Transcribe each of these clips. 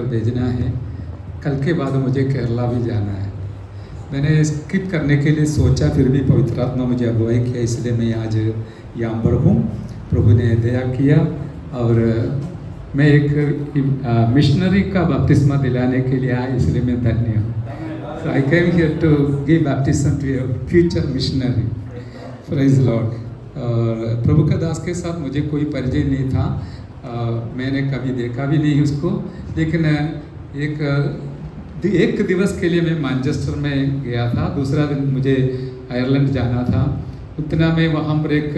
भेजना है। कल के बाद मुझे केरला भी जाना है। मैंने स्किप करने के लिए सोचा, फिर भी पवित्र आत्मा मुझे अगुवाई किया, इसलिए मैं आज यहाँ पर हूँ। प्रभु ने दया किया और मैं एक मिशनरी का बपतिस्मा दिलाने के लिए आया, इसलिए मैं धन्य हूँ। So I came here to give baptism to a future missionary. Praise Lord. और प्रभु का दास के साथ मुझे कोई परिचय नहीं था, मैंने कभी देखा भी नहीं उसको, लेकिन एक दिवस के लिए मैं मैनचेस्टर में गया था, दूसरा दिन मुझे आयरलैंड जाना था। उतना में वहाँ पर एक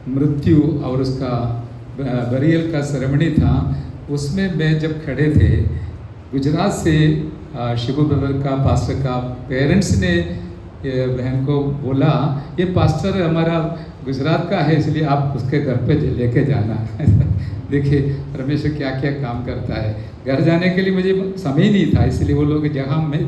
मृत्यु और उसका बरियल का सेरेमनी था। उसमें मैं जब खड़े थे, गुजरात से शिबू ब्रदर का पास्टर का पेरेंट्स ने बहन को बोला, ये पास्टर हमारा गुजरात का है, इसलिए आप उसके घर पे लेके जाना। देखिए परमेश्वर क्या क्या काम करता है। घर जाने के लिए मुझे समय नहीं था, इसलिए वो लोग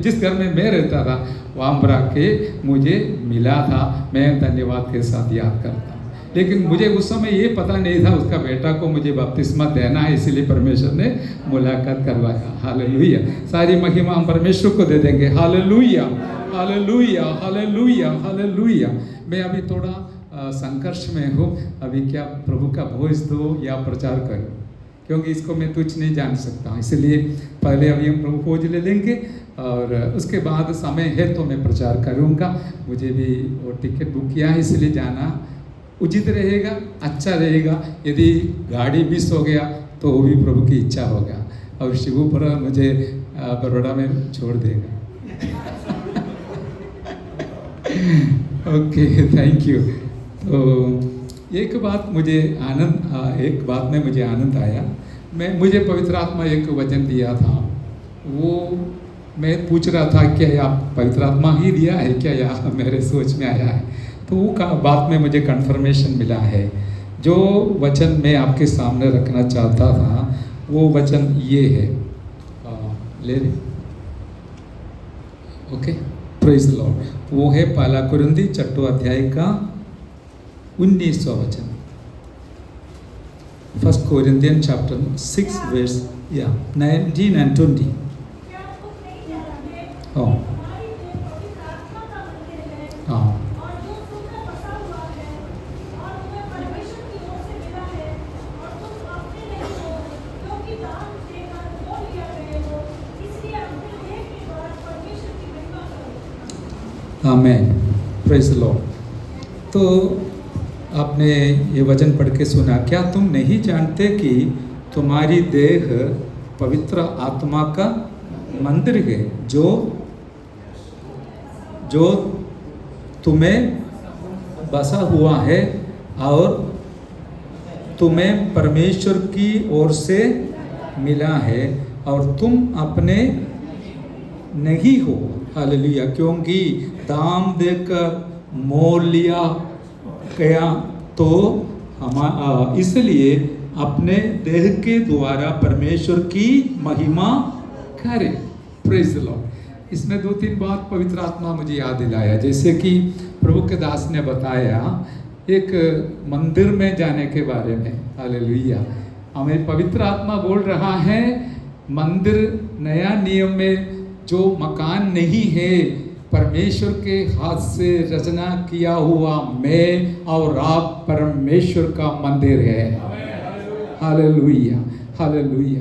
जिस घर में मैं रहता था वहाँ पर आके मुझे मिला था। मैं धन्यवाद के साथ याद करता हूँ, लेकिन मुझे उस समय ये पता नहीं था उसका बेटा को मुझे बपतिस्मा देना है, इसीलिए परमेश्वर ने मुलाकात करवाया। हालेलुया, सारी महिमा हम परमेश्वर को दे देंगे। Hallelujah, hallelujah, hallelujah, hallelujah. मैं अभी थोड़ा संघर्ष में हूँ, अभी क्या प्रभु का भोज दो या प्रचार करूँ, क्योंकि इसको मैं तुच्छ नहीं जान सकता हूँ। इसलिए पहले अभी हम प्रभु भोज ले लेंगे और उसके बाद समय है तो मैं प्रचार करूँगा। मुझे भी वो टिकट बुक किया है, इसलिए जाना उचित रहेगा, अच्छा रहेगा। यदि गाड़ी मिस हो गया तो वो भी प्रभु की इच्छा होगा और शिबू पर मुझे बड़ौदा में छोड़ देगा। Okay, thank you. तो एक बात में मुझे आनंद आया। मुझे पवित्र आत्मा एक वचन दिया था, वो मैं पूछ रहा था क्या आप पवित्र आत्मा ही दिया है क्या, या मेरे सोच में आया है। तो वो बात में मुझे कन्फर्मेशन मिला है। जो वचन मैं आपके सामने रखना चाहता था वो वचन ये है, ले लें। Okay, praise the Lord. वो है पहला कुरिन्थी 6 अध्याय का 19वां वचन। 1 Corinthians chapter 6 verse 19 and 20। हाँ, आमेन, प्रेज द लॉर्ड। तो आपने ये वचन पढ़ के सुना, क्या तुम नहीं जानते कि तुम्हारी देह पवित्र आत्मा का मंदिर है, जो तुम्हें बसा हुआ है और तुम्हें परमेश्वर की ओर से मिला है और तुम अपने नहीं हो। हालेलुया, क्योंकि दाम देकर मोल लिया गया, तो इसलिए अपने देह के द्वारा परमेश्वर की महिमा करें। Praise the Lord. इसमें 2-3 बात पवित्र आत्मा मुझे याद दिलाया, जैसे कि प्रभु के दास ने बताया एक मंदिर में जाने के बारे में। हालेलुया, हमें पवित्र आत्मा बोल रहा है मंदिर नया नियम में जो मकान नहीं है, परमेश्वर के हाथ से रचना किया हुआ मैं और आप परमेश्वर का मंदिर है। Hallelujah, hallelujah.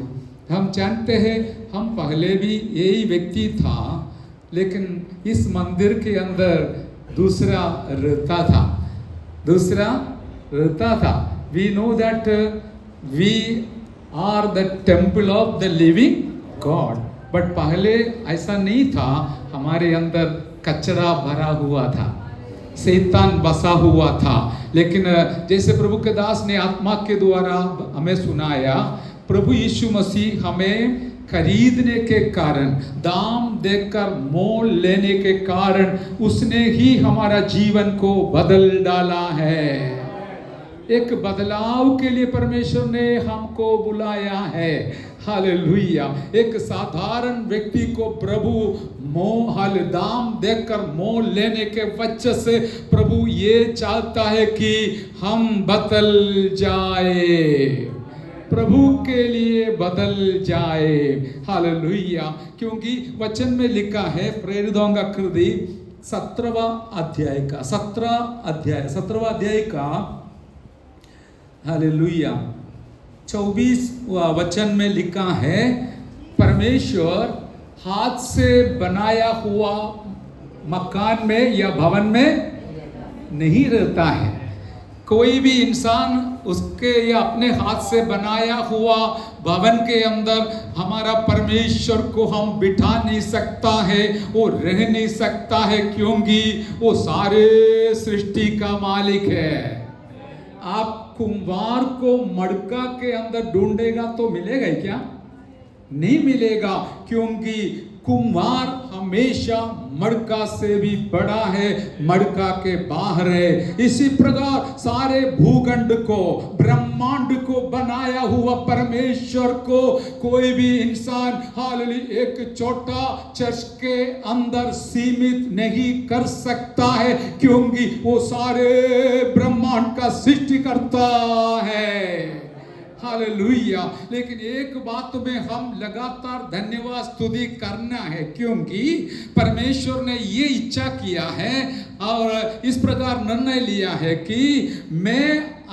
हम जानते हैं हम पहले भी यही व्यक्ति था, लेकिन इस मंदिर के अंदर दूसरा रहता था। We know that we are the temple of the living God। But पहले ऐसा नहीं था, हमारे अंदर कचरा भरा हुआ था, शैतान बसा हुआ था। लेकिन जैसे प्रभु के दास ने आत्मा के द्वारा हमें सुनाया, प्रभु यीशु मसीह हमें खरीदने के कारण, दाम देकर मोल लेने के कारण उसने ही हमारा जीवन को बदल डाला है। एक बदलाव के लिए परमेश्वर ने हमको बुलाया है। हालेलुया। एक साधारण व्यक्ति को प्रभु दाम देकर मोल लेने के वजह से प्रभु ये चाहता है कि हम बदल जाए। प्रभु के लिए बदल जाए। हालेलुया। क्योंकि वचन में लिखा है प्रेरितों का कृति 17वां अध्याय का हालेलुया 24वां वचन में लिखा है, परमेश्वर हाथ से बनाया हुआ मकान में या भवन में नहीं रहता है। कोई भी इंसान उसके या अपने हाथ से बनाया हुआ भवन के अंदर हमारा परमेश्वर को हम बिठा नहीं सकता है, वो रह नहीं सकता है, क्योंकि वो सारे सृष्टि का मालिक है। आप कुम्हार को मड़का के अंदर ढूंढेगा तो मिलेगा ही क्या? नहीं मिलेगा, क्योंकि कुम्हार हमेशा मड़का से भी बड़ा है, मड़का के बाहर है। इसी प्रकार सारे भूखंड को, ब्रह्मांड को बनाया हुआ परमेश्वर को कोई भी इंसान हालेलुया एक छोटा चर्च के अंदर सीमित नहीं कर सकता है, क्योंकि वो सारे ब्रह्मांड का सृष्टिकर्ता है। हालेलुया। लेकिन एक बात में हम लगातार धन्यवाद स्तुति करना है, क्योंकि परमेश्वर ने ये इच्छा किया है और इस प्रकार निर्णय लिया है कि मैं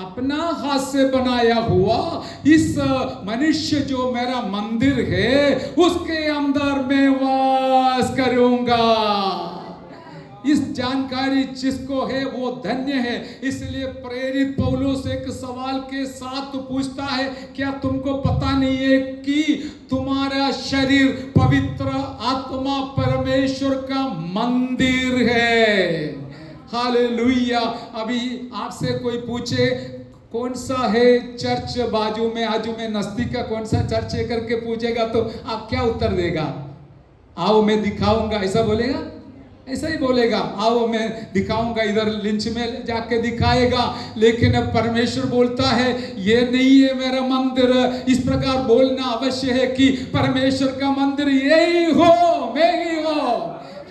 अपना हाथ से बनाया हुआ इस मनुष्य जो मेरा मंदिर है उसके अंदर मैं वास करूंगा। इस जानकारी जिसको है वो धन्य है। इसलिए प्रेरित पौलुस एक सवाल के साथ पूछता है, क्या तुमको पता नहीं है कि तुम्हारा शरीर पवित्र आत्मा परमेश्वर का मंदिर है? हालेलुया। अभी आपसे कोई पूछे कौन सा है चर्च बाजू में आजू में नजदीक का कौन सा चर्च है करके पूछेगा तो आप क्या उत्तर देगा? आओ मैं दिखाऊंगा, ऐसा बोलेगा? ऐसा ही बोलेगा, आओ मैं दिखाऊंगा, इधर लिंच में जाके दिखाएगा। लेकिन अब परमेश्वर बोलता है ये नहीं है मेरा मंदिर। इस प्रकार बोलना अवश्य है कि परमेश्वर का मंदिर यही हो, मैं ही हो।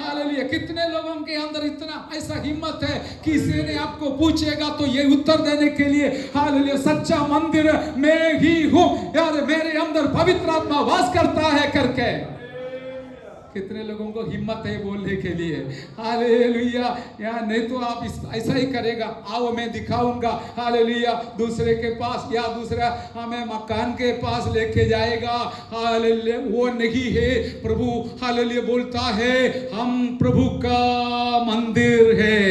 हालेलुया। कितने लोगों के अंदर इतना ऐसा हिम्मत है कि किसी ने आपको पूछेगा तो ये उत्तर देने के लिए, हालेलुया, सच्चा मंदिर मैं ही हूं यार, मेरे अंदर पवित्र आत्मा वास करता है करके। कितने लोगों को हिम्मत है बोलने के लिए? हालेलुया। या नहीं तो आप ऐसा ही करेगा, आओ मैं दिखाऊंगा, हालेलुया, दूसरे के पास या दूसरा हमें मकान के पास लेके जाएगा। हालेलुया। वो नहीं है। प्रभु हालेलुया बोलता है हम प्रभु का मंदिर है।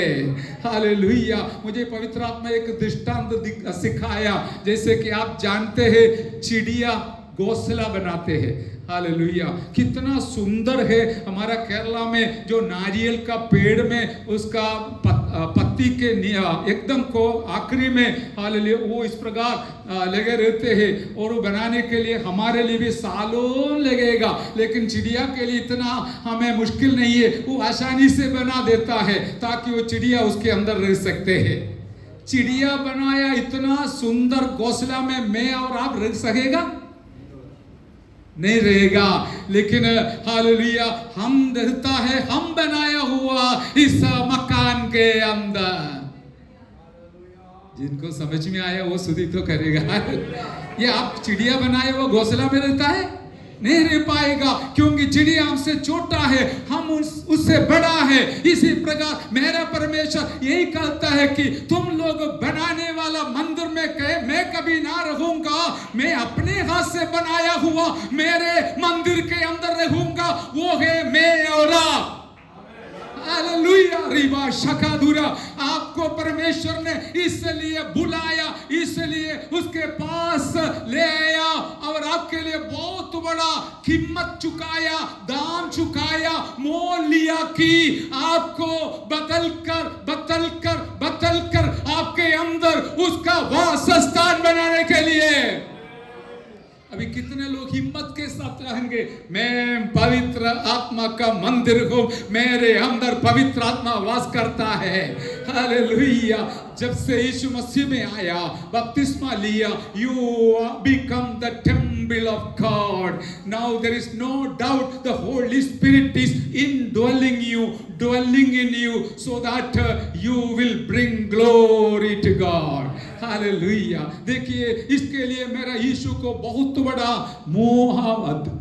हालेलुया। मुझे पवित्र आत्मा एक दृष्टांत सिखाया। जैसे कि आप जानते हैं चिड़िया घोंसला बनाते हैं। हालेलुया। कितना सुंदर है। हमारा केरला में जो नारियल का पेड़ में उसका पत्ती के एकदम को आखिरी में हालेलुया वो इस प्रकार लगे रहते हैं, और वो बनाने के लिए हमारे लिए भी सालों लगेगा, लेकिन चिड़िया के लिए इतना हमें मुश्किल नहीं है। वो आसानी से बना देता है ताकि वो चिड़िया उसके अंदर रह सकते हैं। चिड़िया बनाया इतना सुंदर घोंसला में मैं और आप रह सकेगा? नहीं रहेगा। लेकिन हालेलुया हम रहता है हम बनाया हुआ इस मकान के अंदर। जिनको समझ में आया वो स्तुति तो करेगा। ये आप चिड़िया बनाए वो घोंसला में रहता है? नहीं रह पाएगा, क्योंकि चिड़िया हमसे छोटा है, हम उससे बड़ा है। इसी प्रकार मेरा परमेश्वर यही कहता है कि तुम लोग बनाने वाला मंदिर में मैं कभी ना रहूंगा, मैं अपने हाथ से बनाया हुआ मेरे मंदिर के अंदर रहूंगा। वो है मैं और आप। हालेलुया। रिबा शकाधुरा। आपको परमेश्वर ने इसलिए बुलाया, इसलिए उसके पास ले आया और आपके लिए बहुत बड़ा कीमत चुकाया, दाम चुकाया, मोल लिया कि आपको बदल कर आपके अंदर उसका वासस्थान बनाने के लिए। अभी कितने लोग हिम्मत के साथ रहेंगे, मैं पवित्र आत्मा का मंदिर हूं, मेरे अंदर पवित्र आत्मा वास करता है। हालेलुया। जब से यीशु मसीह में आया, बपतिस्मा लिया, you become the temple of God. Now there is no doubt the Holy Spirit is indwelling you, dwelling in you, so that you will bring glory to God. Hallelujah. देखिए, इसके लिए मेरा यीशु को बहुत बड़ा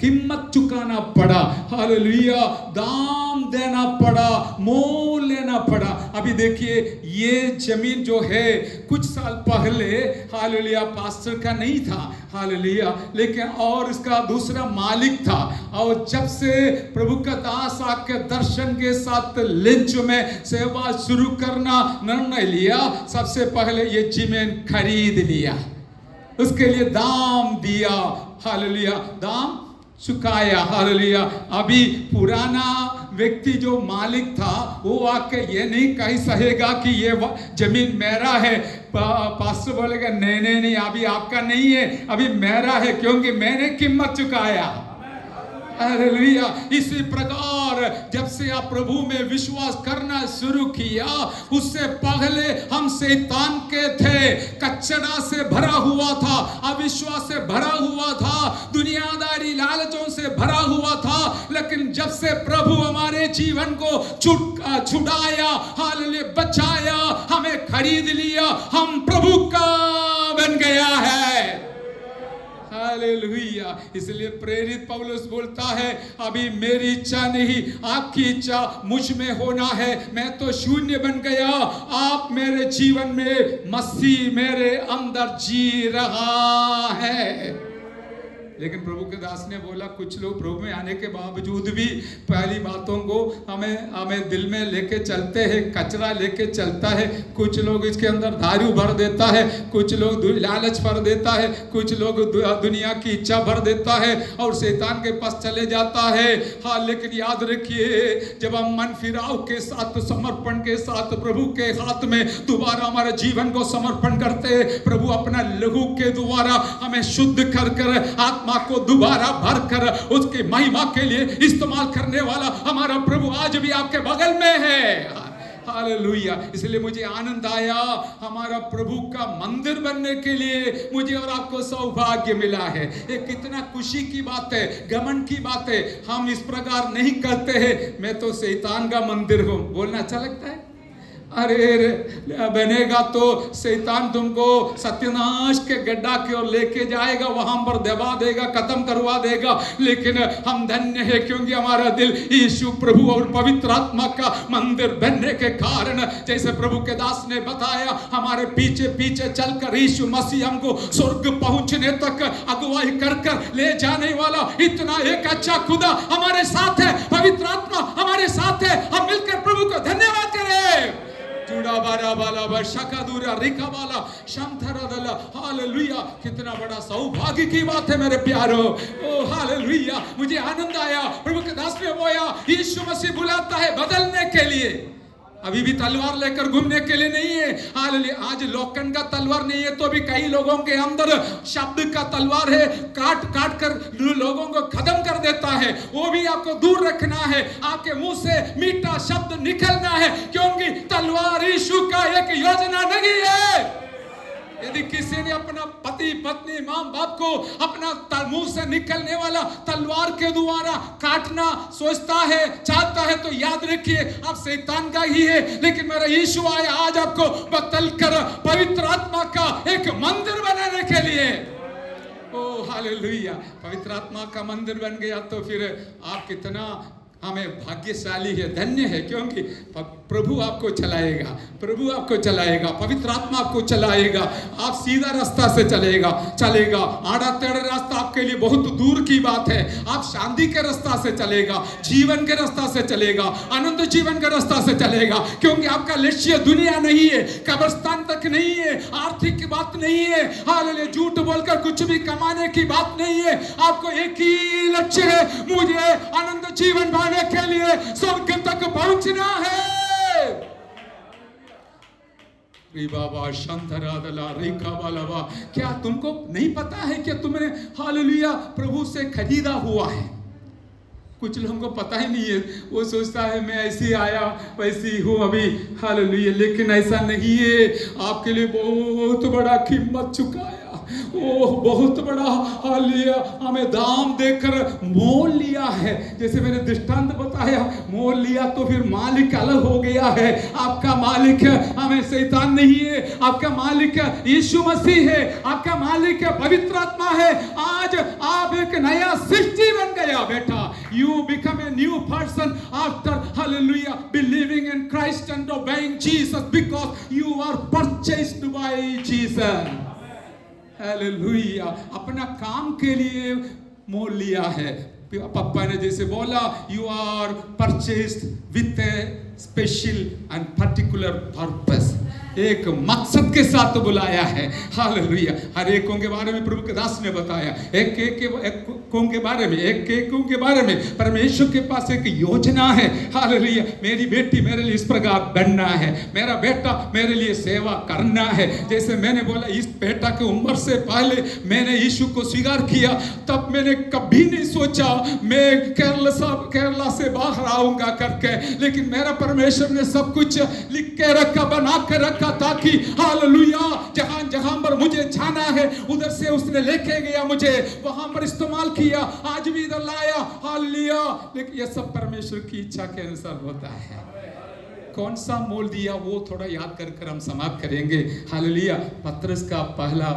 कीमत चुकाना पड़ा। हालेलुया, दाम देना पड़ा, मोल लेना पड़ा। अभी देखिए, ये जमीन जो है कुछ साल पहले हालेलुया पास्टर का नहीं था, हालेलुया, लेकिन और इसका दूसरा मालिक था। और जब से प्रभु का दास आके दर्शन के साथ लिंच में सेवा शुरू करना निर्णय लिया, सबसे पहले ये जमीन खरीद लिया, उसके लिए दाम दिया, हालेलुया, दाम चुकाया, हालेलुया। अभी पुराना व्यक्ति जो मालिक था वो आके ये नहीं कह सकेगा कि ये जमीन मेरा है। पास्टर बोलेगा नहीं नहीं नहीं, अभी आपका नहीं है, अभी मेरा है, क्योंकि मैंने कीमत चुकाया। हालेलुया। इसी प्रकार जब से आप प्रभु में विश्वास करना शुरू किया, उससे पहले हम शैतान के थे, कचरा से भरा हुआ था, अविश्वास से भरा हुआ था, दुनियादारी लालचों से भरा हुआ था। लेकिन जब से प्रभु हमारे जीवन को छुड़ाया, हालेलुया, बचाया, हमें खरीद लिया, हम प्रभु का बन गया है। हालेलुया। इसलिए प्रेरित पौलुस बोलता है, अभी मेरी इच्छा नहीं, आपकी इच्छा मुझ में होना है। मैं तो शून्य बन गया, आप मेरे जीवन में, मसीह मेरे अंदर जी रहा है। लेकिन प्रभु के दास ने बोला, कुछ लोग प्रभु में आने के बावजूद भी पहली बातों को हमें दिल में लेके चलते हैं, कचरा लेके चलता है। कुछ लोग इसके अंदर दारू भर देता है, कुछ लोग लालच भर देता है, कुछ लोग दुनिया की इच्छा भर देता है और शैतान के पास चले जाता है। हाँ, लेकिन याद रखिए, जब हम मन फिराव के साथ, समर्पण के साथ प्रभु के हाथ में दोबारा हमारे जीवन को समर्पण करते हैं, प्रभु अपना लहू के द्वारा हमें शुद्ध कर आत्मा को दोबारा भरकर उसकी महिमा के लिए इस्तेमाल करने वाला हमारा प्रभु आज भी आपके बगल में है। हालेलुया। इसलिए मुझे आनंद आया, हमारा प्रभु का मंदिर बनने के लिए मुझे और आपको सौभाग्य मिला है। ये कितना खुशी की बात है, घमंड की बात है। हम इस प्रकार नहीं करते हैं, मैं तो शैतान का मंदिर हूं, बोलना अच्छा लगता है। अरे बनेगा तो शैतान तुमको सत्यनाश के गड्ढा की ओर लेके जाएगा, वहां पर दबा देगा, खत्म करवा देगा। लेकिन हम धन्य है, क्योंकि हमारा दिल यीशु प्रभु और पवित्र आत्मा का मंदिर बनने के कारण, जैसे प्रभु के दास ने बताया, हमारे पीछे पीछे चलकर यीशु मसीह हमको स्वर्ग पहुंचने तक अगुवाई कर ले जाने वाला इतना एक अच्छा खुदा हमारे साथ है, पवित्र आत्मा हमारे साथ है। हम मिलकर प्रभु को धन्यवाद करें। हालेलुया। कितना बड़ा सौभाग्य की बात है मेरे प्यारो। ओ हालेलुया। मुझे आनंद आया, प्रभु के दास ने बोया, यीशु मसीह बुलाता है बदलने के लिए, अभी भी तलवार लेकर घूमने के लिए नहीं है। हालेलुया। आज लोखंड का तलवार नहीं है, तो भी कई लोगों के अंदर शब्द का तलवार है, काट काट कर लोगों को खत्म कर देता है। वो भी आपको दूर रखना है, आपके मुंह से मीठा शब्द निकलना है, क्योंकि तलवार यीशु का एक योजना नहीं है। यदि किसी ने अपना पति पत्नी मां बाप को अपना मुंह से निकलने वाला तलवार के द्वारा काटना सोचता है, चाहता है, तो याद रखिए आप शैतान का ही है। लेकिन मेरा यीशु आया आज आपको बदल कर पवित्र आत्मा का एक मंदिर बनाने के लिए। ओ हालेलुया। पवित्र आत्मा का मंदिर बन गया तो फिर आप कितना हमें भाग्यशाली है, धन्य है, क्योंकि प्रभु आपको चलाएगा, प्रभु आपको चलाएगा, पवित्र आत्मा आपको चलाएगा। आप सीधा रास्ता से चलेगा। आड़ा टेढ़ा रास्ता आपके लिए बहुत दूर की बात है। आप शांति के रास्ता से चलेगा, जीवन के रास्ता से चलेगा, आनंद जीवन के रास्ता से चलेगा, क्योंकि आपका लक्ष्य दुनिया नहीं है, कब्रिस्तान तक नहीं है, आर्थिक की बात नहीं है, हालेलुया, झूठ बोलकर कुछ भी कमाने की बात नहीं है। आपको एक ही लक्ष्य है, मुझे आनंद जीवन पाने के लिए स्वर्ग तक पहुंचना है। क्या तुमको नहीं पता है कि तुमने हालेलुया प्रभु से खरीदा हुआ है? कुछ लोगों को पता ही नहीं है, वो सोचता है मैं ऐसे आया वैसी हूँ अभी, हालेलुया। लेकिन ऐसा नहीं है, आपके लिए बहुत बड़ा कीमत चुकाया, ओह बहुत बड़ा हालेलुया हमें दाम देकर मोल लिया है। जैसे मैंने दृष्टांत बताया, मोल लिया तो फिर मालिक अलग हो गया है। आपका मालिक हमें शैतान नहीं है, आपका मालिक यीशु मसीह है, आपका मालिक पवित्र आत्मा है। आज आप एक नया सृष्टि बन गया बेटा। You become a new person after hallelujah believing in Christ and obeying Jesus, because you are purchased by Jesus. Hallelujah. अपना काम के लिए मोल लिया है। पापा ने जैसे बोला, you are purchased with a special and particular purpose. एक मकसद के साथ बुलाया है। हालेलुया। हर एक के बारे में प्रभु के दास ने बताया, एक के बारे में परमेश्वर के पास एक योजना है। हालेलुया। मेरी बेटी मेरे लिए इस प्रकार बनना है, मेरा बेटा मेरे लिए सेवा करना है। जैसे मैंने बोला, इस बेटा की उम्र से पहले मैंने यीशु को स्वीकार किया, तब मैंने कभी नहीं सोचा मैं केरला से बाहर आऊंगा करके, लेकिन मेरा परमेश्वर ने सब कुछ लिख के रखा, बना के रखा, ताकि हालेलुया जहां पर मुझे जाना है उधर से उसने लेके गया, मुझे वहां पर इस्तेमाल किया, आज भी इधर लाया। हालेलुया। लेकिन ये सब परमेश्वर की इच्छा के अनुसार होता है। कौन सा मोल दिया वो थोड़ा याद कर हम समाप्त करेंगे। हालेलुया। पत्रस का पहला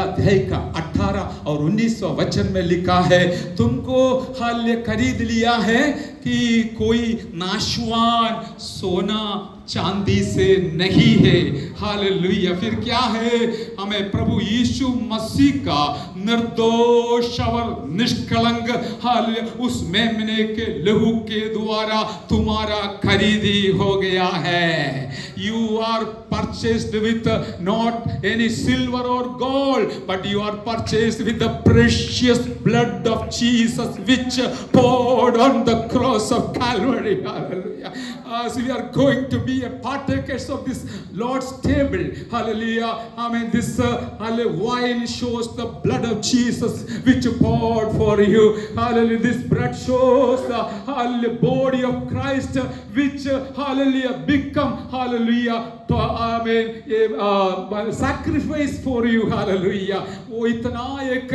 अध्याय का 18 और 19 वचन में लिखा है, तुमको हालेलुया खरीद लिया है कि कोई नाशवान सोना चांदी से नहीं है। हालेलुया। फिर क्या है? हमें प्रभु यीशु मसीह का निर्दोष और निष्कलंक हालेलुया उस मेमने के लहू के द्वारा तुम्हारा खरीदी हो गया है। You are purchased with not any silver or gold, but you are purchased with the precious blood of Jesus, which poured on the cross of Calvary. Hallelujah. As we are going to be a partakers of this Lord's table, hallelujah. Amen. This wine shows the blood of Jesus, which poured for you. Hallelujah. This bread shows the body of Christ, which hallelujah become hallelujah amen sacrifice for you. hallelujah. वो इतना एक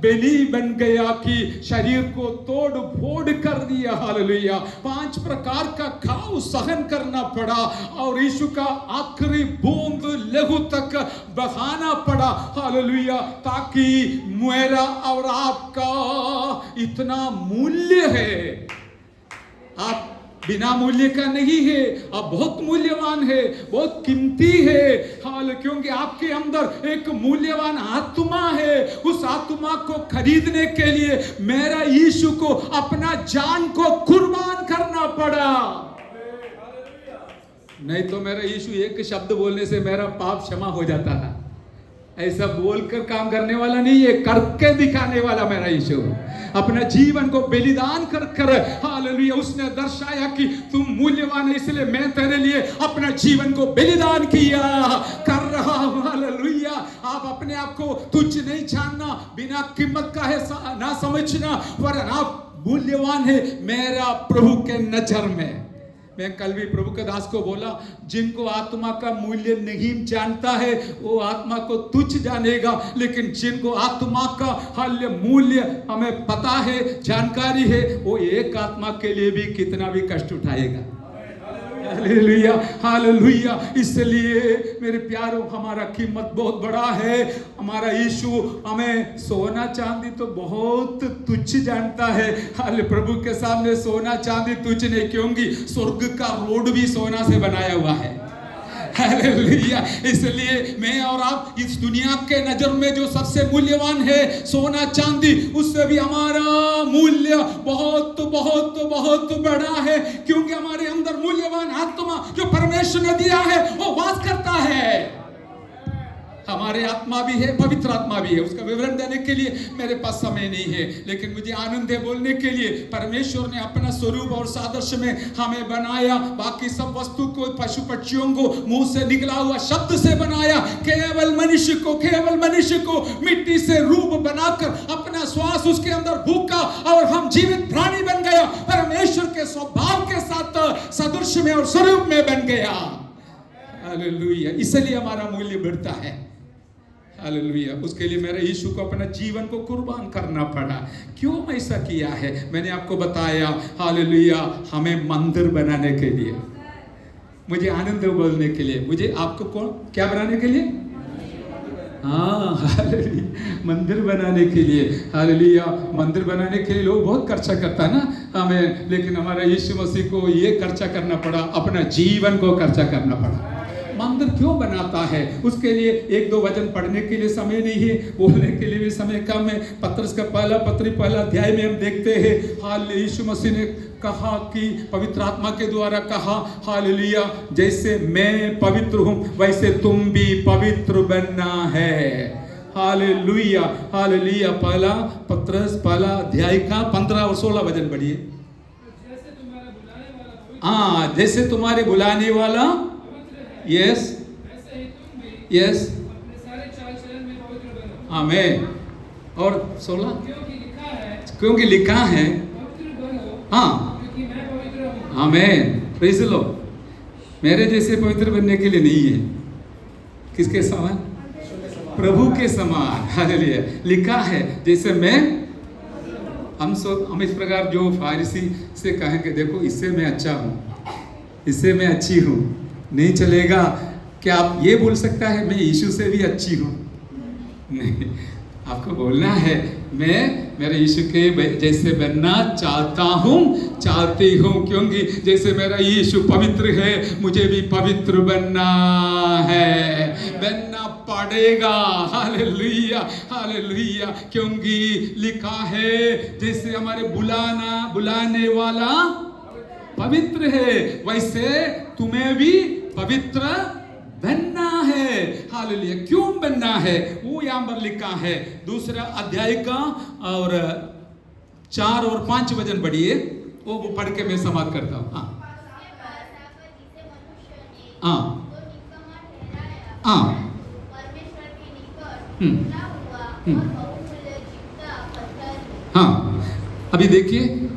बलि बन गया कि शरीर को तोड़ फोड़ कर दिया। हालेलुया। 5 प्रकार का घाव सहन करना पड़ा और यीशु का आखिरी बूंद लहू तक बहाना पड़ा। हालेलुया। ताकि मेरा और आपका इतना मूल्य है, आप बिना मूल्य का नहीं है, आप बहुत मूल्यवान है, बहुत कीमती है। हाल क्योंकि आपके अंदर एक मूल्यवान आत्मा है। उस आत्मा को खरीदने के लिए मेरा यीशु को अपना जान को कुर्बान करना पड़ा। नहीं तो मेरा यीशु एक शब्द बोलने से मेरा पाप क्षमा हो जाता है। ऐसा बोलकर काम करने वाला नहीं है, करके दिखाने वाला मेरा यीशु। अपना जीवन को बलिदान कर हालेलुया उसने दर्शाया कि तुम मूल्यवान है, इसलिए मैं तेरे लिए अपना जीवन को बलिदान किया कर रहा हूं। हालेलुया। आप अपने आप को तुच्छ नहीं जानना, बिना कीमत का है ना समझना, वरन आप मूल्यवान है मेरा प्रभु के नजर में। मैं कल भी प्रभु के दास को बोला, जिनको आत्मा का मूल्य नहीं जानता है वो आत्मा को तुच्छ जानेगा, लेकिन जिनको आत्मा का हाल्य मूल्य हमें पता है, जानकारी है, वो एक आत्मा के लिए भी कितना भी कष्ट उठाएगा। हालेलुया। हालेलुया। इसलिए मेरे प्यारों, हमारा कीमत बहुत बड़ा है। हमारा यीशु हमें सोना चांदी तो बहुत तुच्छ जानता है। हाले प्रभु के सामने सोना चांदी तुच्छ नहीं, क्योंकि स्वर्ग का रोड भी सोना से बनाया हुआ है। हालेलुया। इसलिए मैं और आप इस दुनिया के नजर में जो सबसे मूल्यवान है सोना चांदी, उससे भी हमारा मूल्य बहुत बहुत बहुत बड़ा है, क्योंकि हमारे अंदर मूल्यवान आत्मा जो परमेश्वर ने दिया है वो वास करता है। हमारे आत्मा भी है, पवित्र आत्मा भी है। उसका विवरण देने के लिए मेरे पास समय नहीं है, लेकिन मुझे आनंद है बोलने के लिए। परमेश्वर ने अपना स्वरूप और सादृश्य में हमें बनाया। बाकी सब वस्तु को, पशु पक्षियों को मुंह से निकला हुआ शब्द से बनाया। केवल मनुष्य को मिट्टी से रूप बनाकर अपना श्वास उसके अंदर फूंका और हम जीवित प्राणी बन गया। परमेश्वर के स्वभाव के साथ सदृश्य में और स्वरूप में बन गया। हालेलुया। इसलिए हमारा मूल्य बढ़ता है। हालेलुया। उसके लिए मेरे यीशु को अपना जीवन को कुर्बान करना पड़ा। क्यों ऐसा किया है? मैंने आपको बताया, हालेलुया, हमें मंदिर बनाने के लिए, मुझे आनंद बोलने के लिए, मुझे आपको कौन क्या बनाने के लिए? हाँ, हालेलुया, मंदिर बनाने के लिए। हालेलुया, मंदिर बनाने के लिए लोग बहुत खर्चा करता है ना हमें, लेकिन हमारा यीशु मसीह को ये खर्चा करना पड़ा, अपना जीवन को खर्चा करना पड़ा। मंदिर क्यों बनाता है? उसके लिए एक दो वचन पढ़ने के लिए समय नहीं है, बोलने के लिए भी समय कम है। पत्रस का पहला अध्याय में हम देखते हैं, हाल यीशु मसीह ने कहा कि पवित्र आत्मा के द्वारा कहा, हालेलुया, जैसे मैं पवित्र हूं वैसे तुम भी पवित्र बनना है। Hallelujah, hallelujah. पहला पत्रस पहला अध्याय का 15 और 16 वचन पढ़िए। हाँ, जैसे तुम्हारे बुलाने वाला, यस यस, आमीन। और 16, क्योंकि लिखा है, हाँ, आमीन, प्रेज़ द लॉर्ड। मेरे जैसे पवित्र बनने के लिए नहीं है, किसके समान? प्रभु के समान। हालेलुया। लिखा है जैसे मैं, हम इस प्रकार जो फारिसी से कहेंगे, देखो इससे मैं अच्छा हूँ, इससे मैं अच्छी हूँ, नहीं चलेगा। क्या आप ये बोल सकता है मैं यीशु से भी अच्छी हूँ? नहीं, आपको बोलना है मैं मेरे यीशु के जैसे बनना चाहता हूँ, चाहती हूँ, क्योंकि जैसे मेरा यीशु पवित्र है मुझे भी पवित्र बनना है, बनना पड़ेगा। Hallelujah, hallelujah. क्योंकि लिखा है जैसे हमारे बुलाने वाला पवित्र है वैसे तुम्हें भी पवित्र बनना है। हालेलुया। क्यों बनना है वो यहाँ पर लिखा है। दूसरा अध्याय का और 4 और 5 वचन पढ़िए, वो पढ़ के मैं समाप्त करता हूँ। हाँ हाँ हाँ। अभी देखिए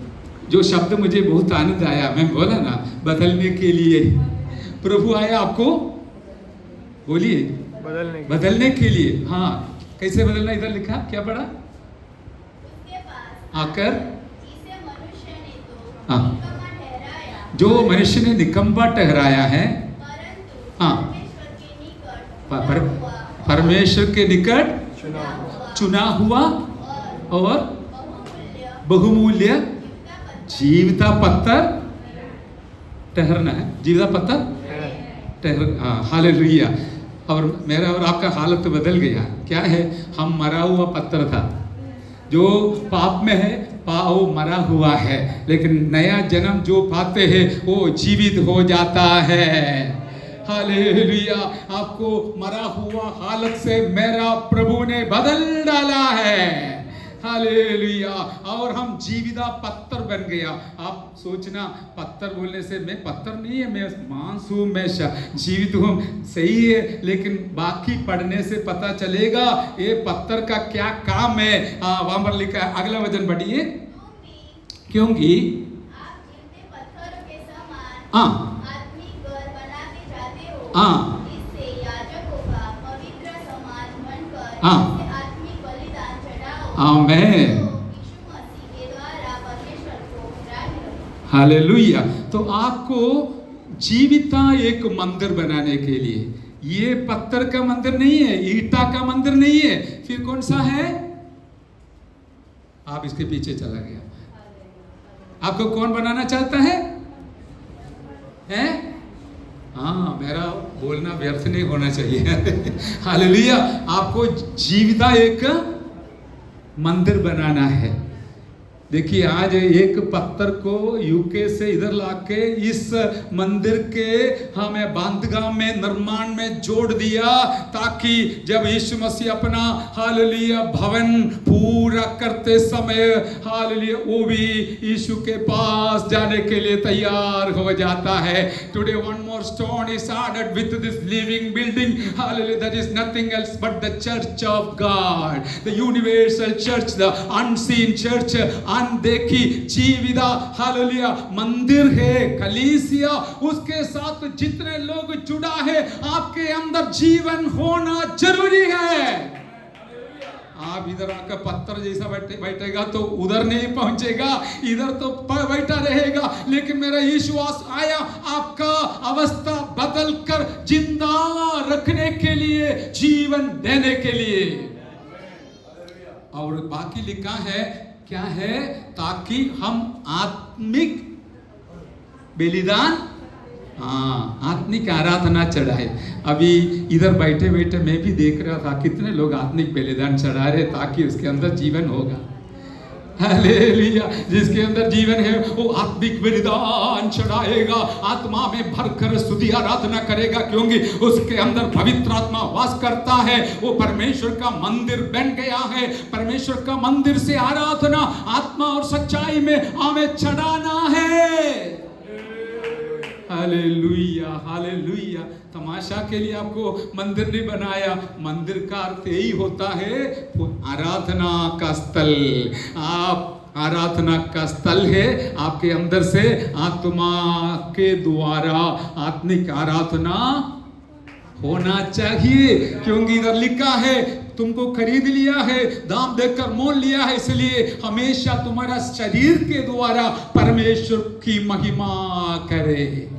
जो शब्द मुझे बहुत आनंद आया, मैं बोला ना, बदलने के लिए प्रभु आया आपको, बोलिए, बदलने के लिए। हाँ, कैसे बदलना? इधर लिखा, क्या पढ़ा? आकर, हाँ, जो मनुष्य ने निकम्मा ठहराया है, हाँ, परमेश्वर के निकट चुना हुआ और बहुमूल्य जीविता पत्थर ठहरना है। जीविता पत्थर ठहर, हाँ, हालेलुया। और मेरा और आपका हालत बदल गया। क्या है? हम मरा हुआ पत्थर था, जो पाप में है, वो मरा हुआ है, लेकिन नया जन्म जो पाते हैं वो जीवित हो जाता है। हालेलुया। आपको मरा हुआ हालत से मेरा प्रभु ने बदल डाला है। हालेलुया। और हम जीविता पत्थर बन गया। आप सोचना, पत्थर बोलने से मैं पत्थर नहीं है, मैं मांस हूँ, मैं जीवित हूँ, सही है, लेकिन बाकी पढ़ने से पता चलेगा ये पत्थर का क्या काम है। वहां पर लिखा है, अगला वचन पढ़िए। क्योंकि आप जीवित पत्थरों के समान आदमी घर बनाते जाते हो, इससे याजकों का पवित्र समाज बनकर आत्मिक बलिदान चढ़ाओ। आमीन। हालेलुया। तो आपको जीविता एक मंदिर बनाने के लिए, ये पत्थर का मंदिर नहीं है, ईटा का मंदिर नहीं है, फिर कौन सा है? आप इसके पीछे चला गया। आपको कौन बनाना चाहता है? हैं? हाँ, मेरा बोलना व्यर्थ नहीं होना चाहिए। हालेलुया। आपको जीविता एक मंदिर बनाना है। देखिए, आज एक पत्थर को यूके से इधर लाके इस मंदिर के हमें बांधगांव में निर्माण में जोड़ दिया, ताकि जब यीशु मसीह अपना हालेलुया भवन पूरा करते समय, हालेलुया, वो भी यीशु के पास जाने के लिए तैयार हो जाता है। Today one more stone is added with this living building, hallelujah, that is nothing else but the church of God, the universal church, the unseen church, अनदेखी जीविदा हालेलुया मंदिर है, कलीसिया, उसके साथ जितने लोग जुड़ा है, आपके अंदर जीवन होना जरूरी है। आप इधर आकर पत्थर जैसा बैठेगा तो उधर नहीं पहुंचेगा, इधर तो बैठा रहेगा। लेकिन मेरा विश्वास आया आपका अवस्था बदल कर जिंदा रखने के लिए, जीवन देने के लिए। और बाकी लिखा है क्या है, ताकि हम आत्मिक बलिदान, आत्मिक आराधना चढ़ाए। अभी इधर बैठे बैठे मैं भी देख रहा था कितने लोग आत्मिक बलिदान चढ़ा रहे, ताकि उसके अंदर जीवन होगा। हालेलुया, जिसके अंदर जीवन है वो आत्मिक बलिदान चढ़ाएगा, आत्मा में भरकर स्तुति आराधना करेगा, क्योंकि उसके अंदर पवित्र आत्मा वास करता है। वो परमेश्वर का मंदिर बन गया है। परमेश्वर का मंदिर से आराधना आत्मा और सच्चाई में हमें चढ़ाना है। Hallelujah, hallelujah. तमाशा के लिए आपको मंदिर नहीं बनाया। मंदिर का अर्थ यही होता है आराधना का स्थल। आप आराधना का स्थल है, आपके अंदर से आत्मा के द्वारा आत्मिक आराधना होना चाहिए। क्योंकि इधर लिखा है तुमको खरीद लिया है, दाम देकर मोल लिया है, इसलिए हमेशा तुम्हारा शरीर के द्वारा परमेश्वर की महिमा करे।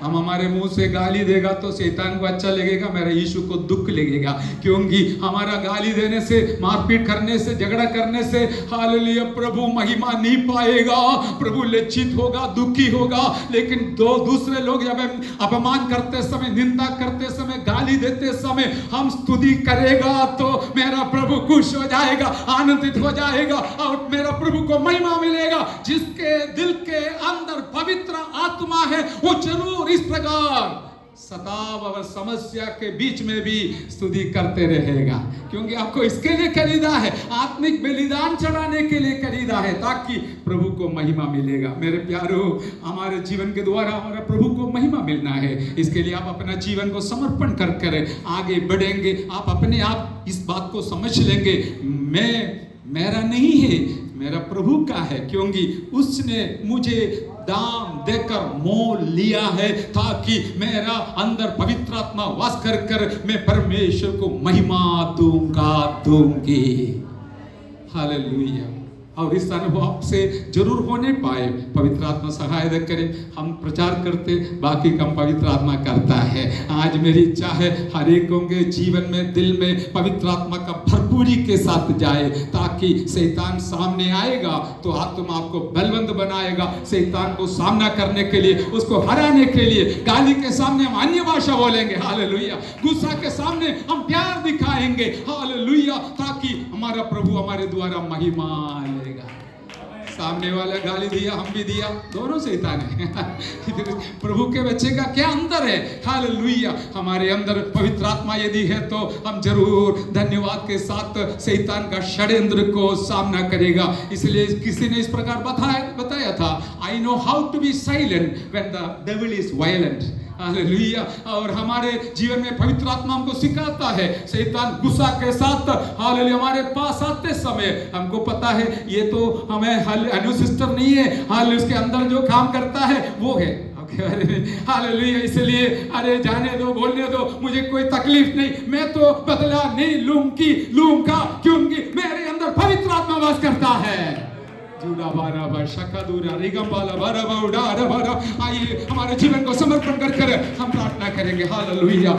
हम हमारे मुंह से गाली देगा तो शैतान को अच्छा लगेगा, मेरा यीशु को दुख लगेगा। क्योंकि हमारा गाली देने से, मारपीट करने से, झगड़ा करने से हालेलुया प्रभु महिमा नहीं पाएगा। प्रभु लज्जित होगा, दुखी होगा। लेकिन दो दूसरे लोग जब अपमान करते समय, निंदा करते समय, गाली देते समय हम स्तुति करेगा तो मेरा प्रभु खुश हो जाएगा, आनंदित हो जाएगा और मेरा प्रभु को महिमा मिलेगा। जिसके दिल के अंदर पवित्र आत्मा है वो जरूर इस प्रकार सताव और समस्या के बीच में भी स्तुति करते रहेगा। क्योंकि आपको इसके लिए खरीदा है, आत्मिक बलिदान चढ़ाने के लिए खरीदा है, ताकि प्रभु को महिमा मिलेगा। मेरे प्यारो, हमारे जीवन के द्वारा हमारा प्रभु को महिमा मिलना है। इसके लिए आप अपना जीवन को समर्पण कर आगे बढ़ेंगे। आप अपने आप इस बात को समझ लेंगे, मेरा नहीं है, मेरा प्रभु का है। क्योंकि उसने मुझे दाम देकर मोल लिया है, ताकि मेरा अंदर पवित्र आत्मा वास कर मैं परमेश्वर को महिमा दूंगी। हालेलुया। और इस अनुभव आपसे जरूर होने पाए। पवित्र आत्मा सहायता करे। हम प्रचार करते, बाकी काम पवित्र आत्मा करता है। आज मेरी इच्छा है हर एक के जीवन में, दिल में पवित्र आत्मा का भरपूरी के साथ जाए, ताकि शैतान सामने आएगा तो आत्मा आपको बलवंत बनाएगा। शैतान को सामना करने के लिए, उसको हराने के लिए, गाली के सामने हम अन्य भाषा बोलेंगे, हालेलुया। गुस्सा के सामने हम प्यार दिखाएंगे, हालेलुया, ताकि हमारा प्रभु हमारे द्वारा महिमा लेगा। सामने वाला गाली दिया, हम भी दिया, दोनों शैतान है। प्रभु के बच्चे का क्या अंतर है? हालेलुया। हमारे अंदर पवित्र आत्मा यदि है तो हम जरूर धन्यवाद के साथ शैतान का षड्यंत्र को सामना करेगा। इसलिए किसी ने इस प्रकार बताया था, I know how to be silent when the devil is violent. Hallelujah. और हमारे जीवन में पवित्र आत्मा हमको सिखाता है, शैतान गुस्सा के साथ हालेलुया हमारे पास आते समय हमको पता है ये तो हमें अनु सिस्टम नहीं है, हाल उसके अंदर जो काम करता है वो है। हालेलुया। इसलिए अरे जाने दो, बोलने दो, मुझे कोई तकलीफ नहीं, मैं तो बदला नहीं लूंगा, क्योंकि मेरे अंदर पवित्र आत्मा वास करता है। आइए हमारे जीवन को समर्पण कर हम प्रार्थना करेंगे। हालेलुया।